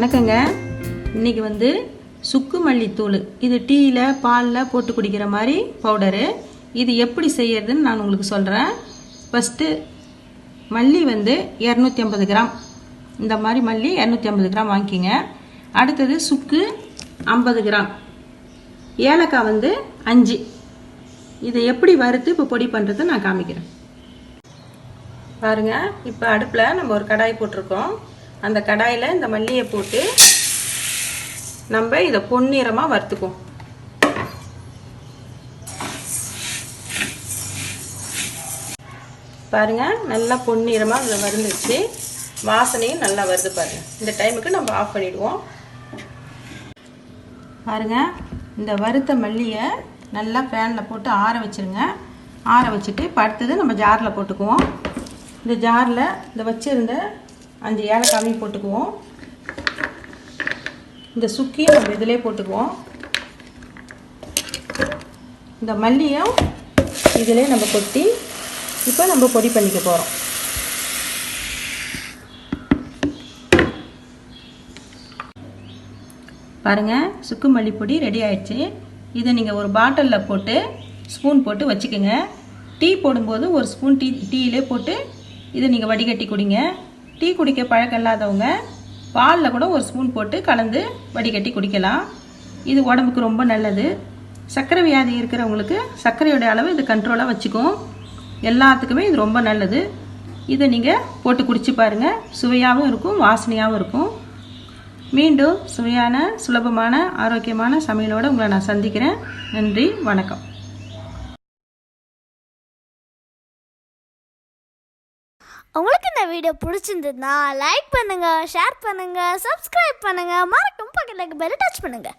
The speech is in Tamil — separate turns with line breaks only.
வணக்கங்க. இன்றைக்கி வந்து சுக்கு மல்லி தூள், இது டீயில் பாலில் போட்டு குடிக்கிற மாதிரி பவுடரு. இது எப்படி செய்யறதுன்னு நான் உங்களுக்கு சொல்கிறேன். ஃபஸ்ட்டு மல்லி வந்து 250 கிராம், இந்த மாதிரி மல்லி 250 கிராம் வாங்கிக்கிங்க. அடுத்தது சுக்கு 50 கிராம், ஏலக்காய் வந்து 5. இதை எப்படி வறுத்து இப்போ பொடி பண்ணுறது நான் காமிக்கிறேன் பாருங்கள். இப்போ அடுப்பில் நம்ம ஒரு கடாய் போட்டிருக்கோம். அந்த கடாயில் இந்த மல்லியை போட்டு நம்ம இதை பொன்னிறமாக வறுத்துக்குவோம். பாருங்கள், நல்லா பொன்னிறமாக இதை வறுந்துச்சு. வாசனையும் நல்லா வருது பாருங்கள். இந்த டைமுக்கு நம்ம ஆஃப் பண்ணிவிடுவோம். பாருங்கள், இந்த வறுத்த மல்லியை நல்லா ஃபேனில் போட்டு ஆற வச்சுருங்க. ஆற வச்சுட்டு இப்போ அடுத்தது நம்ம ஜாரில் போட்டுக்குவோம். இந்த ஜாரில் இந்த வச்சுருந்த 5 ஏலக்காயும் போட்டுக்குவோம். இந்த சுக்கியும் நம்ம இதிலே போட்டுக்குவோம். இந்த மல்லியும் இதிலே நம்ம கொட்டி இப்போ நம்ம பொடி பண்ணிக்க போகிறோம். பாருங்கள், சுக்கு மல்லி பொடி ரெடி ஆயிடுச்சு. இதை நீங்கள் ஒரு பாட்டிலில் போட்டு ஸ்பூன் போட்டு வச்சுக்கோங்க. டீ போடும்போது ஒரு ஸ்பூன் டீயிலே போட்டு இதை நீங்கள் வடிகட்டி குடிங்க. டீ குடிக்க பழக்கம் இல்லாதவங்க பாலில் கூட ஒரு ஸ்பூன் போட்டு கலந்து வடிகட்டி குடிக்கலாம். இது உடம்புக்கு ரொம்ப நல்லது. சர்க்கரை வியாதி இருக்கிறவங்களுக்கு சர்க்கரையோட அளவு இது கண்ட்ரோலாக வச்சுக்கும். எல்லாத்துக்குமே இது ரொம்ப நல்லது. இதை நீங்கள் போட்டு குடிச்சு பாருங்கள். சுவையாகவும் இருக்கும், வாசனையாகவும் இருக்கும். மீண்டும் சுவையான, சுலபமான, ஆரோக்கியமான சமையலோடு உங்களை நான் சந்திக்கிறேன். நன்றி, வணக்கம்.
உங்களுக்கு இந்த வீடியோ பிடிச்சிருந்ததுன்னா லைக் பண்ணுங்க, ஷேர் பண்ணுங்க, சப்ஸ்கிரைப் பண்ணுங்க, மறக்காம பக்கத்துல பெல் டச் பண்ணுங்க.